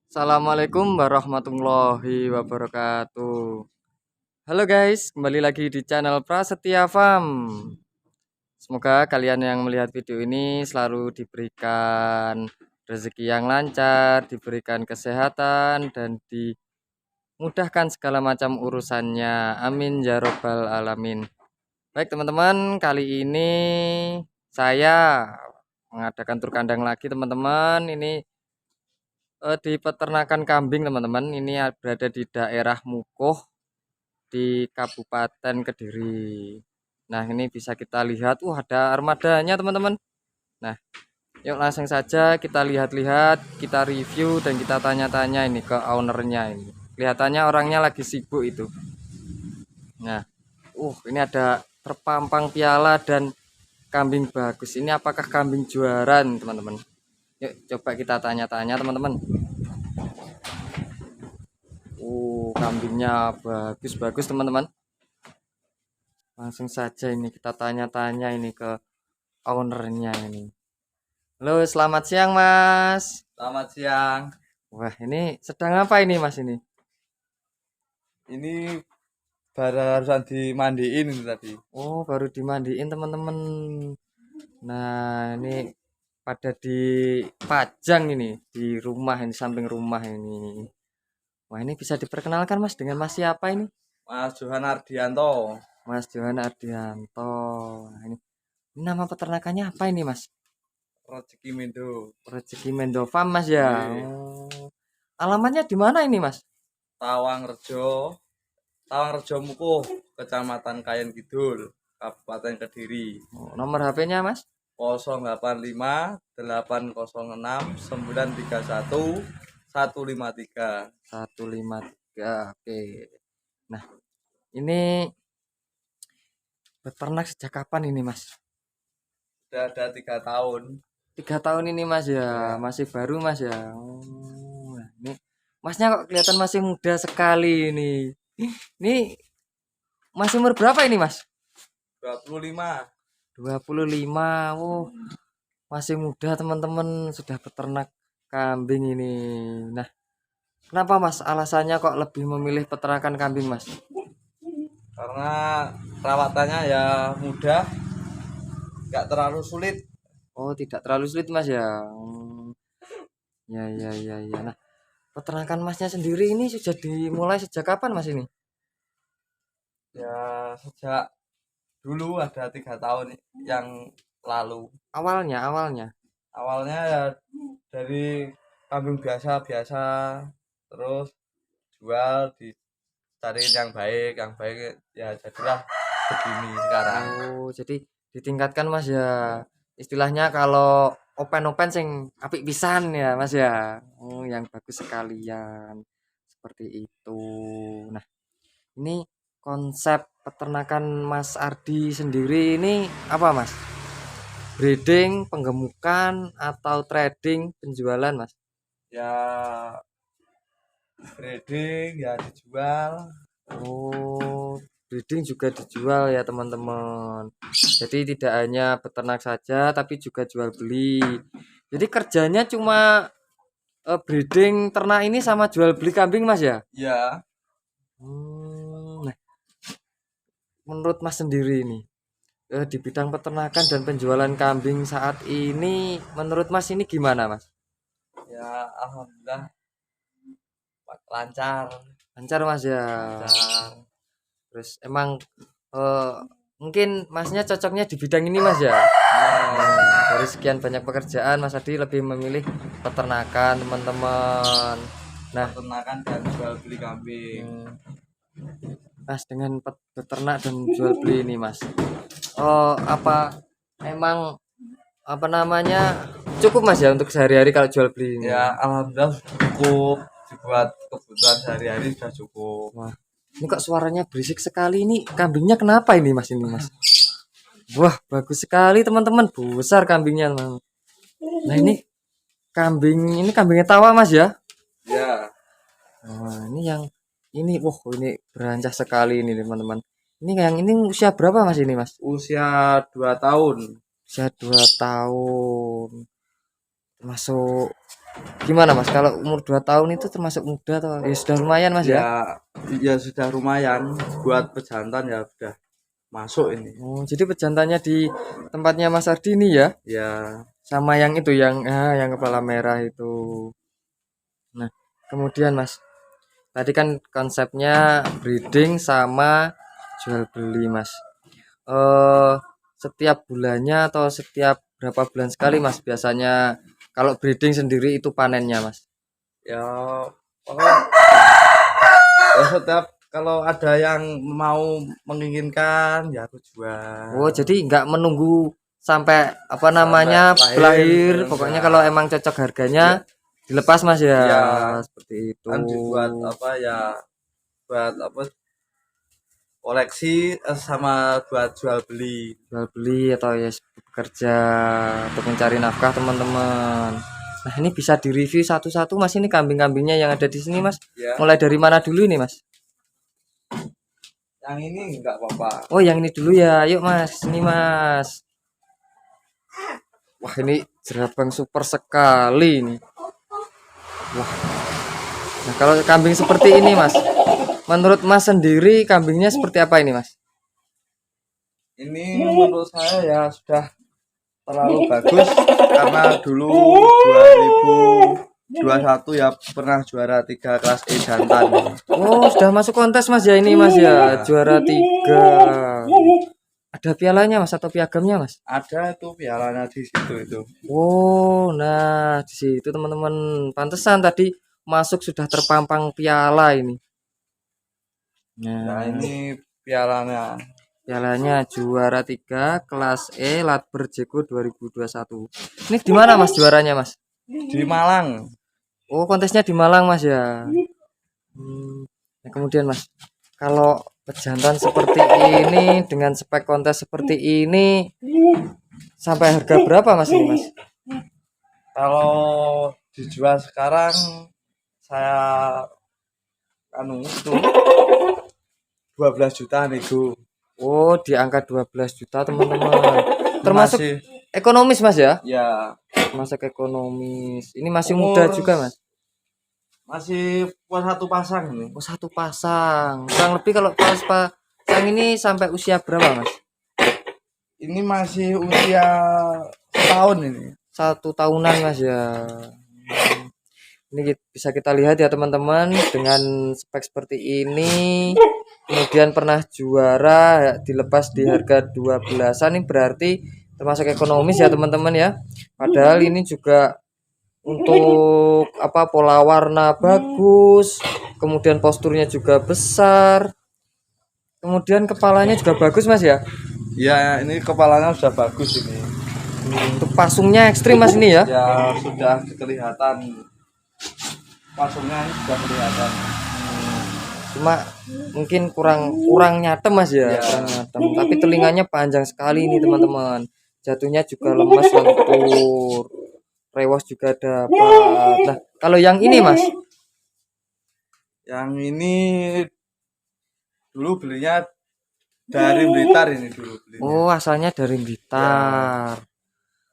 Assalamualaikum warahmatullahi wabarakatuh. Halo guys, kembali lagi di channel Prasetya Farm. Semoga kalian yang melihat video ini selalu diberikan rezeki yang lancar, diberikan kesehatan, dan dimudahkan segala macam urusannya. Amin ya robbal alamin. Baik teman-teman, kali ini saya mengadakan tur kandang lagi teman-teman. Ini di peternakan kambing teman-teman. Ini berada di daerah Mukoh di Kabupaten Kediri. Nah ini bisa kita lihat, ada armadanya teman-teman. Nah yuk langsung saja kita lihat-lihat, kita review dan kita tanya-tanya ini ke ownernya ini. Kelihatannya orangnya lagi sibuk itu. Nah, ini ada terpampang piala dan kambing bagus. Ini apakah kambing juaran teman-teman? Yuk coba kita tanya-tanya teman-teman. Kambingnya bagus-bagus teman-teman. Langsung saja ini kita tanya-tanya ini ke ownernya ini. Halo, selamat siang Mas. Selamat siang. Wah, ini sedang apa ini Mas ini? Ini barusan dimandiin ini tadi. Oh, baru dimandiin teman-teman. Nah, ini pada dipajang ini di rumah ini, samping rumah ini. Wah, ini bisa diperkenalkan Mas dengan Mas siapa ini? Mas Johan Ardianto. Mas Johan Ardianto. Nah, ini nama peternakannya apa ini Mas? Rezeki Mendo. Rezeki Mendo Farm Mas ya. Iya. Alamatnya di mana ini Mas? Tawangrejo. Tawangrejo Mukoh, Kecamatan Kayen Kidul, Kabupaten Kediri. Nomor HP-nya Mas? 085 806 931 153. 153. Oke. Nah, ini beternak sejak kapan ini Mas? Sudah ada 3 tahun. 3 tahun ini Mas ya, masih baru Mas ya. Nah, ini Masnya kok kelihatan masih muda sekali ini. Ini masih umur berapa ini Mas? 25. 25. Masih muda teman-teman, sudah beternak kambing ini. Nah, kenapa Mas? Alasannya kok lebih memilih peternakan kambing Mas? Karena perawatannya ya mudah, nggak terlalu sulit. Oh, tidak terlalu sulit Mas ya. Ya, ya, ya, ya. Nah, peternakan Masnya sendiri ini sudah dimulai sejak kapan Mas ini? Ya sejak dulu ada 3 tahun yang lalu. Awalnya. Awalnya ya dari kambing biasa-biasa, terus jual, dicari yang baik ya jadilah begini sekarang. Oh, jadi ditingkatkan Mas ya. Istilahnya kalau open-open sing apik pisan ya Mas ya. Yang bagus sekalian. Seperti itu. Nah, ini konsep peternakan Mas Ardi sendiri ini apa Mas? Breeding, penggemukan, atau trading, penjualan Mas? Ya breeding ya dijual. Oh, breeding juga dijual ya teman-teman. Jadi tidak hanya peternak saja, tapi juga jual beli. Jadi kerjanya cuma breeding ternak ini sama jual beli kambing Mas ya? Ya Nah, menurut Mas sendiri ini di bidang peternakan dan penjualan kambing saat ini, menurut Mas ini gimana Mas? ya alhamdulillah lancar. Lancar Mas ya. Lancar. Terus emang eh, mungkin Masnya cocoknya di bidang ini Mas ya. Dari sekian banyak pekerjaan Mas Adi lebih memilih peternakan teman-teman. Nah, Peternakan dan jual beli kambing. Mas dengan peternak dan jual beli ini Mas. Apa emang apa namanya cukup Mas ya untuk sehari-hari kalau jual beli ini? Ya alhamdulillah cukup dibuat kebutuhan sehari-hari sudah cukup. Wah, ini kok suaranya berisik sekali ini. Kambingnya kenapa ini Mas ini Mas? Wah, bagus sekali teman-teman. Besar kambingnya. Nah, ini kambingnya tawa Mas ya. Ya Nah, ini berancas sekali ini teman-teman. Ini usia berapa Mas ini Mas? usia 2 tahun. Usia 2 tahun. Termasuk Gimana Mas? Kalau umur 2 tahun itu termasuk muda atau ya sudah lumayan Mas ya? Ya, ya sudah lumayan buat pejantan ya udah masuk ini. Oh, jadi pejantannya di tempatnya Mas Ardi ini ya? Ya, Sama yang itu yang kepala merah itu. Nah, kemudian Mas, tadi kan konsepnya breeding sama jual beli Mas. Eh setiap bulannya atau setiap berapa bulan sekali Mas biasanya kalau breeding sendiri itu panennya Mas? ya pokoknya ya setiap kalau ada yang mau menginginkan ya aku Oh, jual. jadi nggak menunggu sampai apa Sampai namanya lahir lahir. ya Pokoknya kalau enggak. emang cocok harganya Ya, dilepas Mas ya. ya Seperti itu. kan dibuat apa ya buat apa koleksi sama buat jual beli. Jual beli atau ya bekerja untuk mencari nafkah teman-teman. Nah, ini bisa direview satu-satu Mas, ini kambing-kambingnya yang ada di sini Mas. Ya, Mulai dari mana dulu ini Mas? yang ini enggak apa-apa. Oh, yang ini dulu ya. Yuk Mas, ini Mas. Wah, ini jerapang super sekali ini. Wah. Nah, kalau kambing seperti ini Mas, menurut Mas sendiri kambingnya seperti apa ini Mas? Ini menurut saya ya sudah terlalu bagus karena dulu 2021 ya pernah juara 3 kelas E jantan. Oh, sudah masuk kontes Mas ya ini Mas ya, Ya, juara 3. Ada pialanya Mas atau piagamnya Mas? ada tuh pialanya di situ itu. Oh, nah di situ teman-teman. Pantesan tadi masuk sudah terpampang piala ini. Nah, Nah, ini pialanya pialanya juara 3 kelas E Latber Jeko 2021. Ini di mana Mas juaranya Mas? di Malang. Oh, kontesnya di Malang Mas ya. Nah, kemudian Mas, kalau pejantan seperti ini dengan spek kontes seperti ini sampai harga berapa Mas ini Mas? Kalau dijual sekarang saya itu 12 juta nego. Oh, di angka 12 juta teman-teman. Termasuk Masih ekonomis Mas ya? ya Termasuk ekonomis. Ini masih muda umur juga Mas. masih buat satu pasang ini. Oh, satu pasang. Kurang lebih kalau pas pasang ini sampai usia berapa Mas? Ini masih usia setahun ini. 1 tahunan Mas ya. Ini bisa kita lihat ya teman-teman dengan spek seperti ini. Kemudian pernah juara ya, dilepas di harga 12-an ini berarti termasuk ekonomis ya teman-teman ya. Padahal ini juga untuk apa pola warna bagus, kemudian posturnya juga besar, kemudian kepalanya juga bagus Mas ya. Ya, ini kepalanya sudah bagus ini. Untuk pasungnya ekstrim Mas ini ya. Ya sudah kelihatan pasungnya ini sudah kelihatan. Cuma mungkin kurang kurang nyatem Mas ya, Ya, kurang nyatem. Tapi telinganya panjang sekali ini teman-teman. Jatuhnya juga lemas lentur. Rewas juga dapat. Nah, kalau yang ini Mas, yang ini dulu belinya dari Blitar ini dulu belinya. oh asalnya dari Blitar.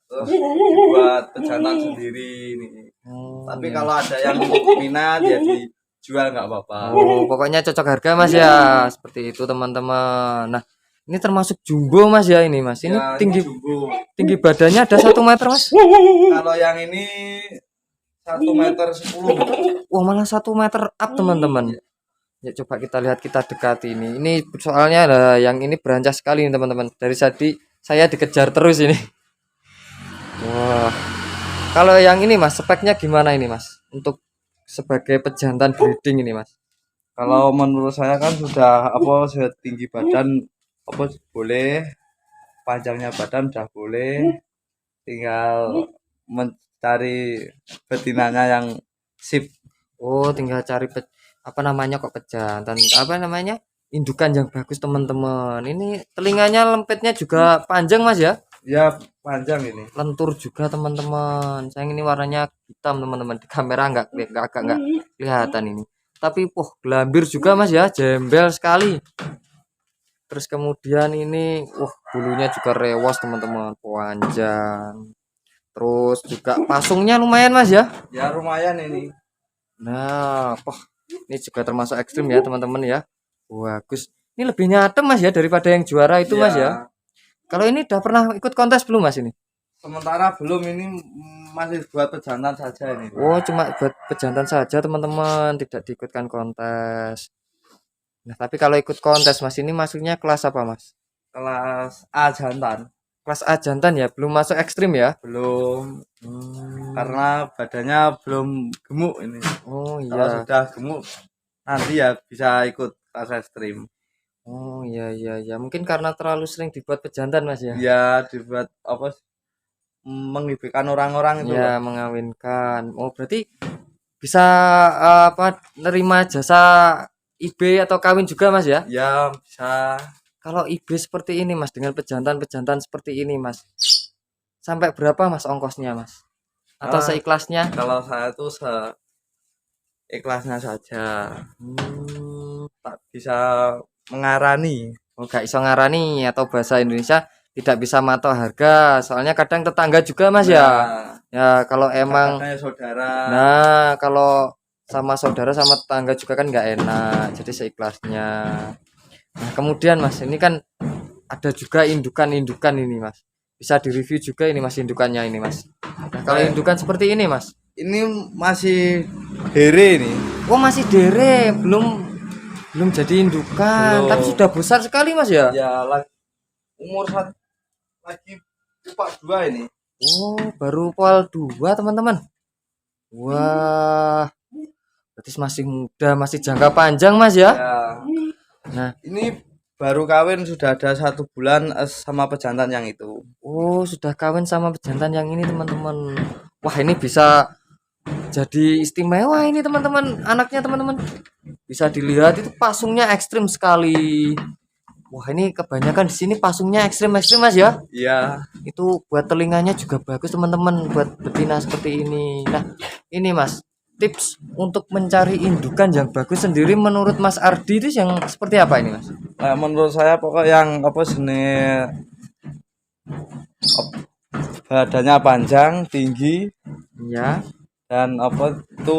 Terus dibuat pejantan sendiri ini. Oh, Tapi iya. kalau ada yang minat ya dijual nggak apa-apa. Oh, pokoknya cocok harga Mas ya. Seperti itu teman-teman. Nah, ini termasuk jumbo Mas ya ini Mas. Ini Ya, tinggi ini jumbo. tinggi badannya ada 1 meter Mas. Kalau yang ini 1,10 m. Wah, malah 1 meter up teman-teman. Ya coba kita lihat, kita dekati ini. Ini soalnya yang ini berancas sekali nih teman-teman. Dari tadi saya dikejar terus ini. Wah. Kalau yang ini Mas, speknya gimana ini Mas? Untuk sebagai pejantan breeding ini Mas. Kalau menurut saya kan sudah apa setinggi badan apa boleh, panjangnya badan sudah boleh, tinggal mencari betinanya yang sip. Oh, tinggal cari apa namanya kok pejantan. Apa namanya? Indukan yang bagus teman-teman. Ini telinganya lempitnya juga panjang Mas ya. Ya panjang ini. Lentur juga teman-teman. Sayang ini warnanya hitam teman-teman. Di kamera agak nggak kelihatan ini. Tapi gelambir juga Mas ya, jembel sekali. Terus kemudian ini bulunya juga rewas teman-teman, panjang. Terus juga pasungnya lumayan Mas ya. Ya lumayan ini. Nah, wah, ini juga termasuk ekstrim ya teman-teman ya. Bagus. Ini lebih nyatem Mas ya daripada yang juara itu Mas ya. Ya, Kalau ini udah pernah ikut kontes belum Mas ini? sementara belum ini masih buat pejantan saja ini. Oh, cuma buat pejantan saja teman-teman, tidak diikutkan kontes. Nah, tapi kalau ikut kontes Mas ini masuknya kelas apa Mas? Kelas A jantan. Kelas A jantan ya, belum masuk ekstrim ya? Belum, Hmm. karena badannya belum gemuk ini. Oh Kalau iya. sudah gemuk nanti ya bisa ikut kelas ekstrim. Oh iya iya iya. Mungkin karena terlalu sering dibuat pejantan Mas ya. Ya dibuat apa, menghiburkan orang-orang itu Ya, loh. mengawinkan. Oh, berarti bisa apa nerima jasa IB atau kawin juga Mas ya? Ya bisa. Kalau IB seperti ini Mas dengan pejantan-pejantan seperti ini Mas. Sampai berapa Mas ongkosnya Mas? Atau Ah, seikhlasnya? kalau saya tuh seikhlasnya saja, Hmm. tak bisa mengarani. Oh, gak iso ngarani atau bahasa Indonesia tidak bisa matok harga. Soalnya kadang tetangga juga Mas ya. Nah, Ya, kalau emang katanya saudara. nah, kalau sama saudara sama tetangga juga kan nggak enak. Jadi seikhlasnya. Nah, kemudian Mas, ini kan ada juga indukan-indukan ini Mas. Bisa direview juga ini Mas indukannya ini Mas. Nah, kalau Kayak indukan seperti ini Mas. ini masih here ini. Oh, masih dere, belum jadi indukan, tapi Belum. sudah besar sekali Mas ya. Ya lagi umur lagi upak dua ini. Oh, baru pol 2 teman-teman. Wah, berarti masih muda, masih jangka panjang Mas ya. Ya, Nah, ini baru kawin sudah ada 1 bulan sama pejantan yang itu. oh sudah kawin sama pejantan yang ini teman-teman. Wah, ini bisa jadi istimewa ini teman-teman. Anaknya teman-teman. Bisa dilihat itu pasungnya ekstrim sekali. Wah, ini kebanyakan di sini pasungnya ekstrim-ekstrim Mas ya. Iya, Itu buat telinganya juga bagus teman-teman buat betina seperti ini. Nah, ini Mas, tips untuk mencari indukan yang bagus sendiri menurut Mas Ardi itu yang seperti apa ini Mas? menurut saya pokok yang apa jenis badannya panjang, tinggi, Ya. dan apa itu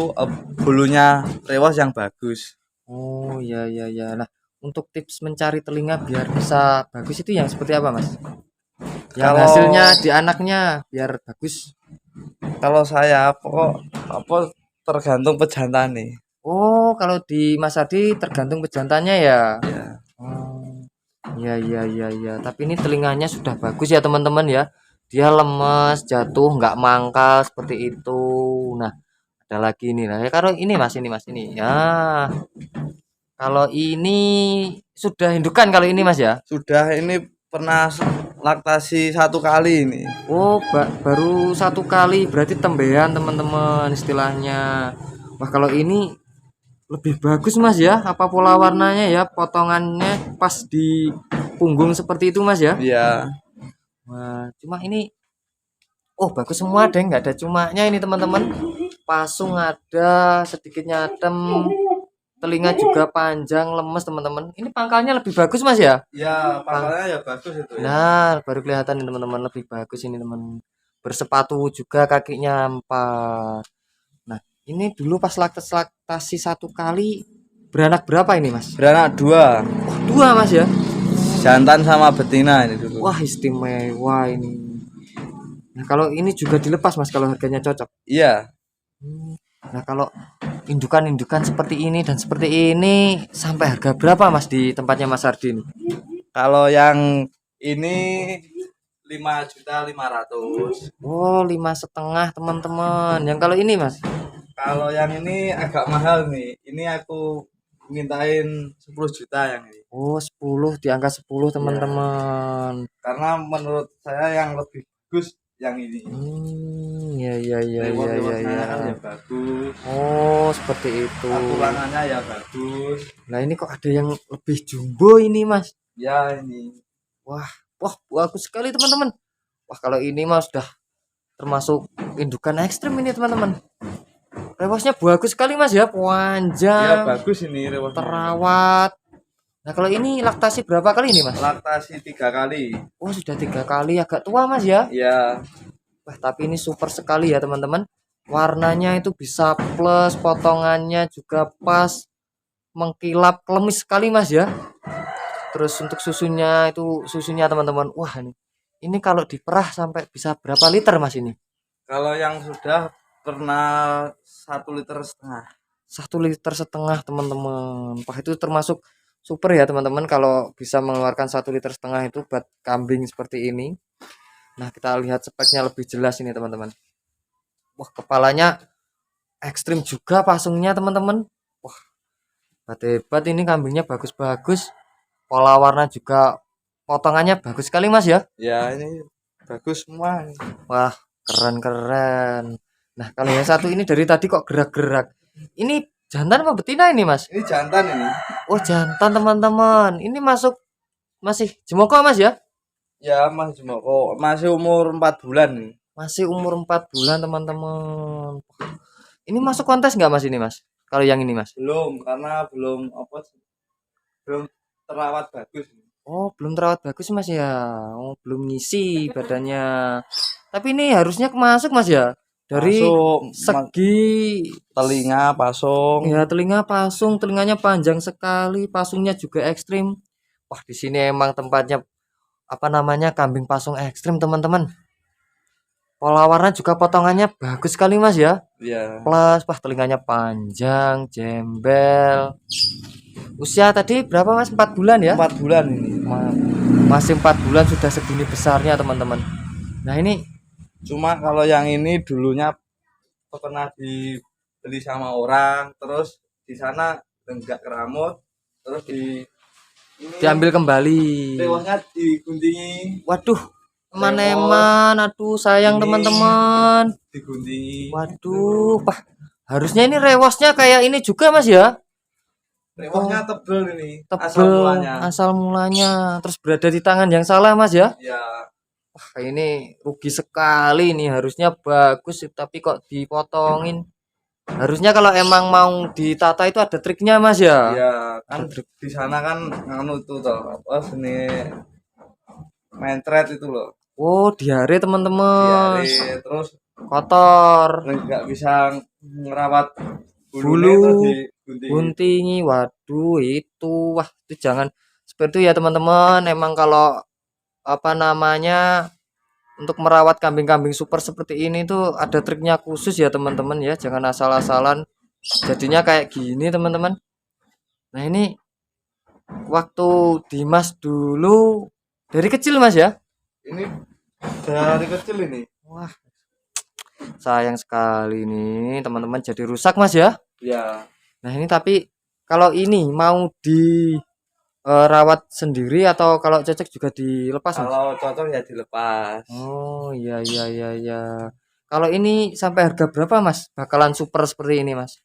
bulunya rewas yang bagus. Oh ya ya ya. Nah, untuk tips mencari telinga biar bisa bagus itu yang seperti apa Mas? Yang Kalau hasilnya di anaknya biar bagus. kalau saya pokok apa tergantung pejantan nih. Oh, kalau di Mas Ardi tergantung pejantannya ya. Ya. Oh, iya iya iya iya. Tapi ini telinganya sudah bagus ya teman-teman ya. Dia lemes, jatuh, nggak mangkal seperti itu. Nah, ada lagi ini lah. Ya, kalau ini Mas, ini Mas, ini. Ya, kalau ini sudah indukan kalau ini Mas ya. Sudah ini pernah laktasi 1 kali ini. Oh, baru 1 kali berarti tembean teman-teman istilahnya. Wah, kalau ini lebih bagus Mas ya. Apa pola warnanya ya? Potongannya pas di punggung seperti itu Mas ya. Iya. Wah, cuma ini oh bagus semua deh, nggak ada cumanya ini teman-teman. Pasung ada, sedikit nyatem, telinga juga panjang, lemes teman-teman. Ini pangkalnya lebih bagus Mas ya? Ya, Pang pangkalnya ya bagus itu ya. nah, baru kelihatan nih teman-teman lebih bagus ini teman. Bersepatu juga kakinya 4. Nah, ini dulu pas laktasi 1 kali beranak berapa ini Mas? Beranak 2, Wah, 2 Mas ya? jantan sama betina ini dulu. Wah, istimewa ini. Nah, kalau ini juga dilepas Mas kalau harganya cocok. Iya, Nah, kalau indukan-indukan seperti ini dan seperti ini sampai harga berapa Mas di tempatnya Mas Ardi ini? kalau yang ini 5.500.000. Oh, 5,5 teman-teman. Yang kalau ini Mas? Kalau yang ini agak mahal nih. Ini aku mintain 10 juta yang ini. Oh, 10 di angka 10 Iya. teman-teman. Karena menurut saya yang lebih bagus yang ini. Ya ya ya ya ya Reward-rewardnya ya. kan ya bagus. Oh, seperti itu. Tulangannya ya bagus. Nah, ini kok ada yang lebih jumbo ini Mas? Ya ini. Wah, wah, bagus sekali teman-teman. Wah, kalau ini Mas sudah termasuk indukan ekstrim ini teman-teman. Rewasnya bagus sekali Mas ya, Ya panjang, bagus ini rewardnya. terawat. Nah, kalau ini laktasi berapa kali ini Mas? Laktasi 3 kali. Oh, sudah 3 kali, agak tua Mas ya. Ya, Wah, tapi ini super sekali ya teman-teman. Warnanya itu bisa plus, potongannya juga pas, mengkilap, klemis sekali Mas ya. Terus untuk susunya itu susunya teman-teman. Wah, ini kalau diperah sampai bisa berapa liter Mas ini? Kalau yang sudah pernah 1,5 liter. 1,5 liter teman-teman. Wah, itu termasuk super ya teman-teman kalau bisa mengeluarkan 1,5 liter itu buat kambing seperti ini. Nah, kita lihat speknya lebih jelas ini teman-teman. Wah, kepalanya ekstrim juga pasungnya teman-teman. Wah, hebat ini kambingnya bagus-bagus. Pola warna juga potongannya bagus sekali Mas ya. Ya ini bagus semua. Wah, keren-keren. Nah, kalau yang satu ini dari tadi kok gerak-gerak. Ini jantan apa betina ini Mas? Ini jantan ini. Oh, jantan teman-teman. Ini masih jemoko Mas ya? Ya Mas Jumoko masih umur 4 bulan nih. Masih umur 4 bulan teman-teman. Ini masuk kontes nggak Mas ini Mas? Kalau yang ini Mas? Belum karena belum apa belum terawat bagus. Oh, belum terawat bagus Mas ya. Oh, belum ngisi badannya. Tapi ini harusnya masuk Mas ya. Dari Masuk segi telinga pasung. ya telinga pasung, telinganya panjang sekali, pasungnya juga ekstrim. Wah, di sini emang tempatnya apa namanya kambing pasung ekstrim teman-teman. Pola warna juga potongannya bagus sekali Mas ya. Ya Plus, wah telinganya panjang, jembel. Usia tadi berapa Mas? 4 bulan ya? 4 bulan ini. Masih 4 bulan sudah segini besarnya teman-teman. Nah ini Cuma kalau yang ini dulunya pernah dibeli sama orang, terus di sana enggak keramut, terus di ini diambil kembali. lewasnya diguntingi. Waduh, eman-eman, aduh sayang Ini teman-teman. diguntingi. Waduh, wah harusnya ini rewosnya kayak ini juga Mas ya. Lewasnya Oh, tebel ini, asal tebel mulanya. asal mulanya, terus berada di tangan yang salah Mas ya. Ya, Wah, ini rugi sekali nih, harusnya bagus tapi kok dipotongin. Harusnya kalau emang mau ditata itu ada triknya Mas ya. ya Ada kan trik. di sana kan nganu tuh toh, apa seni mentret itu loh. Oh, diare teman-teman. Diare terus Kotor. nggak bisa ngerawat bulunya Bulu, terus digunting. guntingi. Waduh, itu. Wah, itu jangan seperti itu ya teman-teman. Emang kalau apa namanya untuk merawat kambing-kambing super seperti ini tuh ada triknya khusus ya teman-teman ya. Jangan asal-asalan. Jadinya kayak gini teman-teman. Nah, ini waktu Dimas dulu dari kecil Mas ya. Ini dari kecil ini. Wah, sayang sekali nih teman-teman jadi rusak Mas ya. Ya, Nah, ini tapi kalau ini mau dirawat sendiri atau kalau cocok juga dilepas Mas? kalau cocok ya dilepas. Oh, iya iya iya iya. Kalau ini sampai harga berapa Mas? Bakalan super seperti ini Mas.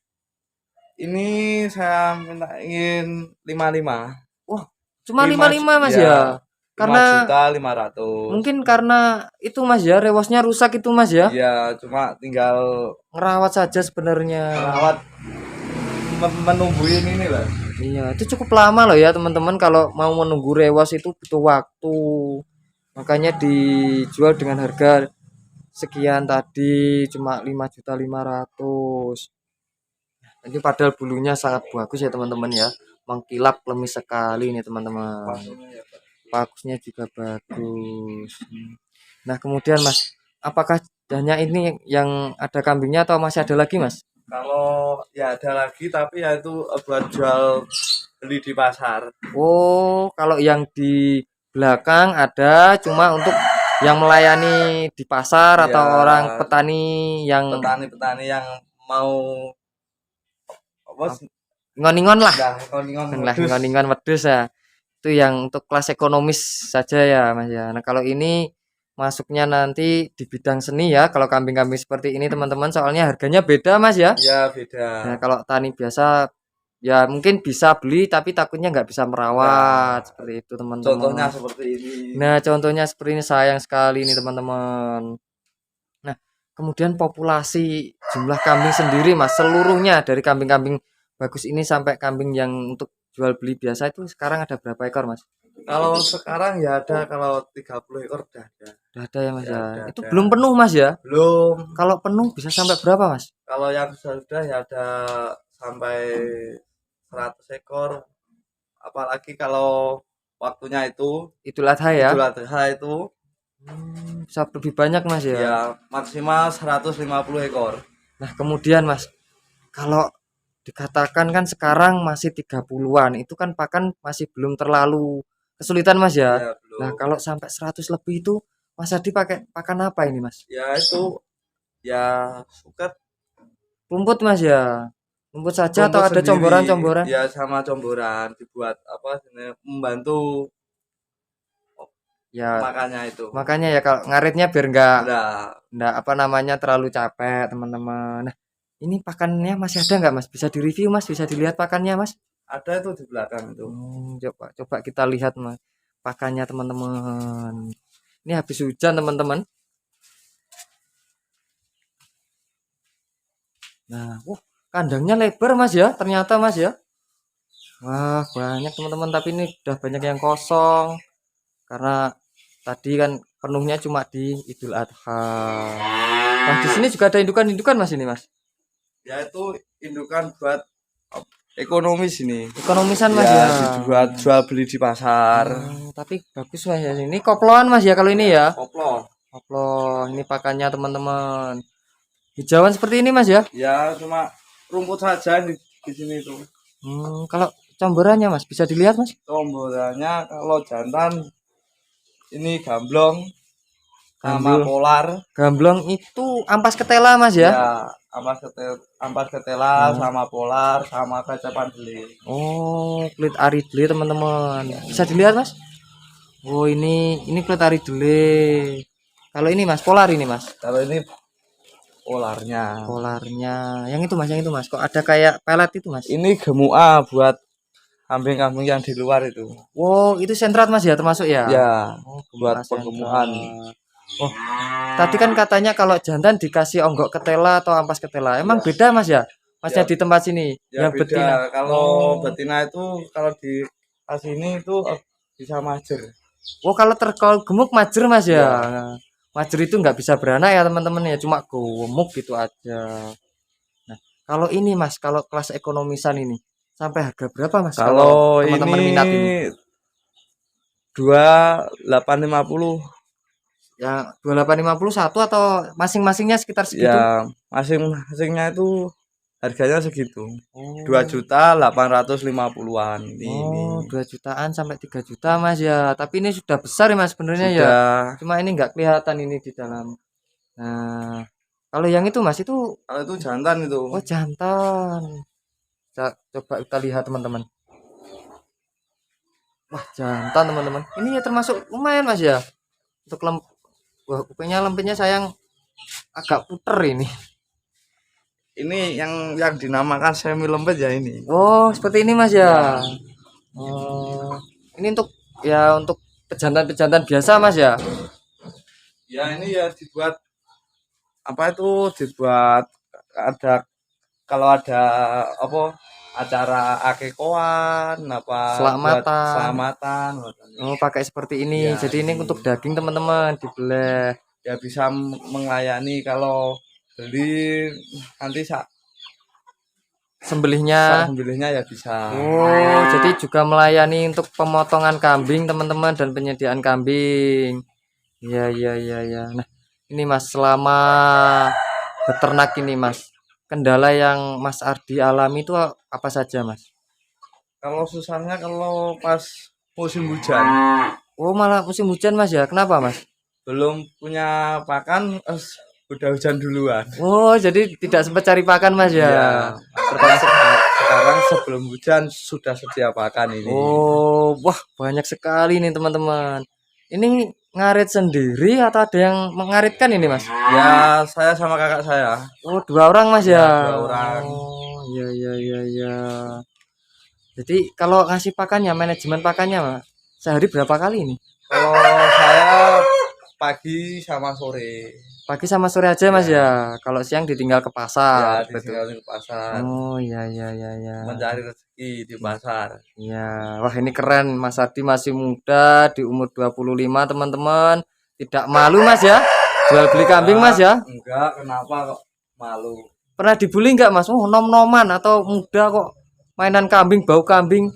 Ini saya mintain 55. Wah, cuma 5 55 Mas ya, ya. 5 Karena juta 500. mungkin karena itu Mas ya, rewosnya rusak itu Mas ya. Iya, cuma tinggal Ngerawat saja sebenarnya. merawat menumbuhin ini lah. Iya, itu cukup lama loh ya teman-teman kalau mau menunggu rewas itu butuh waktu. Makanya dijual dengan harga sekian tadi cuma 5.500.000. Ini padahal bulunya sangat bagus ya teman-teman ya. Mengkilap lemis sekali nih teman-teman. Pasungnya ya, Pak. Pakusnya juga bagus. Nah, kemudian Mas, apakah hanya ini yang ada kambingnya atau masih ada lagi Mas? Kalau ya ada lagi tapi ya itu buat jual beli di pasar. Oh, kalau yang di belakang ada cuma untuk yang melayani di pasar atau Ya, orang petani yang petani-petani yang mau apa sih? ngon-ngon lah. Nah, koningon Lah wedhus. ngon-ngon wedhus ya. Itu yang untuk kelas ekonomis saja ya, Mas ya. Nah, kalau ini masuknya nanti di bidang seni ya. Kalau kambing-kambing seperti ini teman-teman soalnya harganya beda, Mas ya. Ya Nah, beda. kalau tani biasa ya mungkin bisa beli tapi takutnya nggak bisa merawat Nah, seperti itu contohnya teman-teman. seperti ini. Nah, contohnya seperti ini sayang sekali ini teman-teman. Nah, kemudian populasi jumlah kambing sendiri Mas, seluruhnya dari kambing-kambing bagus ini sampai kambing yang untuk jual beli biasa itu sekarang ada berapa ekor Mas? Kalau sekarang ya ada, kalau 30 ekor udah ada. Udah ada ya Mas Ya ya. udah Itu ada. belum penuh Mas ya. Belum. Kalau penuh bisa sampai berapa Mas? Kalau yang sudah ya ada sampai 100 ekor. Apalagi kalau waktunya itu Idul Adha ya. Idul Adha itu Bisa lebih banyak Mas ya. ya maksimal 150 ekor. Nah, kemudian Mas, kalau dikatakan kan sekarang masih 30-an, itu kan pakan masih belum terlalu kesulitan Mas ya. Ya Nah, belum. kalau sampai 100 lebih itu Mas Hadi pakai pakan apa ini Mas? Ya itu ya suket Rumput Mas ya. Rumput saja atau rumput ada sendiri. comboran-comboran? Ya sama comboran dibuat apa sebenarnya membantu Ya, makannya itu. makanya ya kalau ngaritnya biar Nah, nggak apa namanya terlalu capek teman-teman. Nah, ini pakannya masih ada nggak Mas? Bisa direview Mas? Bisa dilihat pakannya Mas? ada itu di belakang itu. Coba coba kita lihat Mas. Pakannya teman-teman. Ini habis hujan teman-teman. Nah, kandangnya lebar Mas ya, ternyata Mas ya. Wah, banyak teman-teman, tapi ini udah banyak yang kosong karena tadi kan penuhnya cuma di Idul Adha. Nah, di sini juga ada indukan-indukan Mas ini Mas. Ya itu indukan buat ekonomis ini. Ekonomisan Mas Ya ya. dibuat jual beli di pasar. Tapi bagus Mas ya. Ini koploan Mas ya kalau ini ya. Koplo. Koplo, ini pakannya teman-teman. Hijauan seperti ini Mas ya. Ya cuma rumput saja di sini itu. Kalau comborannya Mas bisa dilihat Mas. Tombolnya kalau jantan ini gamblong sama Gamblong. polar. Gamblong itu ampas ketela Mas ya. Ya ampas ketela sama polar sama kacapan beli. Oh, kulit aridele teman-teman. Bisa dilihat Mas. Oh, ini kulit aridele. Kalau ini Mas, polar ini Mas. Kalau ini polarnya. Polarnya. Yang itu Mas. Kok ada kayak pelet itu Mas? Ini gemua buat kambing-kambing yang di luar itu. Wow, itu sentrat Mas ya termasuk ya? Ya, Oh, buat gemuk penggemukan. sentrat. Oh, tadi kan katanya kalau jantan dikasih onggok ketela atau ampas ketela. Emang Ya. beda Mas ya? Masnya Ya. di tempat sini Ya yang beda. betina. Kalau betina itu kalau di sini itu bisa majer. Oh, kalau gemuk majer Mas ya. Ya. Majer itu nggak bisa beranak ya teman-teman ya, cuma gemuk gitu aja. Nah, kalau ini Mas, kalau kelas ekonomisan ini sampai harga berapa Mas? Kalau teman-teman ini minat ini. 2850. Ya 2851 atau masing-masingnya sekitar segitu? Ya, masing-masingnya itu harganya segitu. Oh. 2.850.000-an Oh, ini. 2 jutaan sampai 3 juta Mas ya. Tapi ini sudah besar ya Mas sebenarnya ya. Sudah. Cuma ini nggak kelihatan ini di dalam. Nah, kalau yang itu Mas itu Kalau itu jantan itu. oh jantan. Coba kita lihat teman-teman. Wah, jantan teman-teman. Ini ya termasuk lumayan Mas ya. Untuk wah, kupingnya lempitnya sayang agak puter ini. Ini yang dinamakan semi lembut ya ini. Oh, seperti ini Mas ya. Oh, ini untuk pejantan-pejantan biasa Mas ya. Ya ini ya dibuat apa itu dibuat ada kalau ada apa acara akekoan apa buat selamatan. Oh, pakai seperti ini. Ya, Jadi ini untuk daging teman-teman dibelah. Ya bisa melayani kalau beli nanti Sembelihnya. sembelihnya ya bisa. Oh, jadi juga melayani untuk pemotongan kambing teman-teman dan penyediaan kambing. Iya, iya, iya, iya. Nah, ini Mas selama beternak ini Mas, kendala yang Mas Ardi alami itu apa saja Mas? Kalau susahnya kalau pas musim hujan. Oh, malah musim hujan Mas ya. Kenapa Mas? Belum punya pakan udah hujan duluan. Oh, jadi tidak sempat cari pakan Mas ya. Ya, sekarang sebelum hujan sudah sedia pakan ini. Oh, wah banyak sekali nih teman-teman. Ini ngarit sendiri atau ada yang mengaritkan ini Mas? Ya, saya sama kakak saya. Oh, 2 orang Mas ya. Ya 2 orang. Oh, iya, iya, iya, iya. Jadi kalau ngasih pakannya, manajemen pakannya Mas, sehari berapa kali ini? Kalau saya pagi sama sore. Pagi sama sore aja Mas Ya, ya. Kalau siang ditinggal ke ya pasar, betul. ditinggalin ke pasar, Oh iya iya iya iya. mencari rezeki di Iya. pasar. Iya. Wah ini keren Mas Ardi masih muda di umur 25 teman-teman. Tidak malu Mas ya. Jual beli kambing Mas ya. Enggak, kenapa kok malu? Pernah dibully nggak Mas? Oh nom-noman atau muda kok mainan kambing, bau kambing.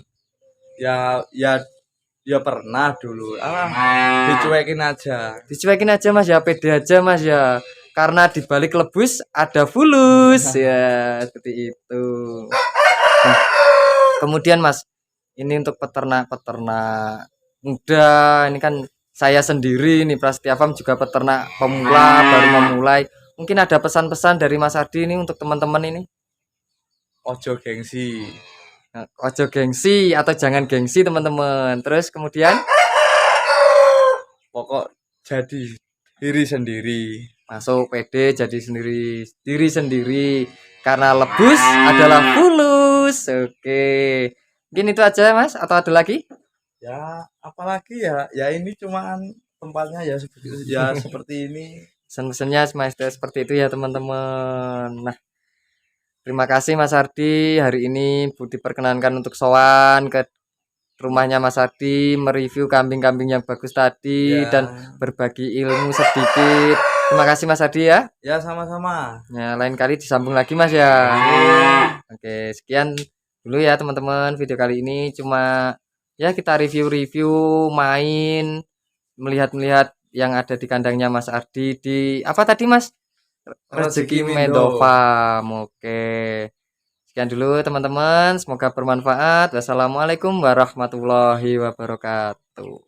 Ya, ya pernah dulu. Dicuekin aja. Dicuekin aja Mas ya, pede aja Mas ya. Karena di balik lebus ada fulus ya, seperti itu. Nah, kemudian Mas, ini untuk peternak-peternak muda, ini kan saya sendiri nih Prasetya Farm juga peternak pemula baru memulai. Mungkin ada pesan-pesan dari Mas Adi ini untuk teman-teman ini. Ojo gengsi. Nah, ojo gengsi atau jangan gengsi teman-teman. Terus kemudian Pokok jadi diri sendiri. masuk PD jadi sendiri diri sendiri karena lebus adalah fulus. Oke. Mungkin itu aja Mas atau ada lagi? Ya, apalagi ya, ya ini cuman tempatnya ya seperti ya seperti ini. Pesan-pesannya seperti itu ya teman-teman. Nah, terima kasih Mas Ardi. Hari ini Budi perkenankan untuk sowan ke rumahnya Mas Ardi, mereview kambing-kambing yang bagus tadi Ya, dan berbagi ilmu sedikit. Terima kasih Mas Ardi ya. ya sama-sama. Ya, lain kali disambung lagi Mas ya. Oke, sekian dulu ya teman-teman. Video kali ini cuma ya kita review-review main, melihat-melihat yang ada di kandangnya Mas Ardi di apa tadi Mas? Rezeki Rezeki Mindo. Mendofam. Oke. Sekian dulu teman-teman, semoga bermanfaat. Wassalamualaikum warahmatullahi wabarakatuh.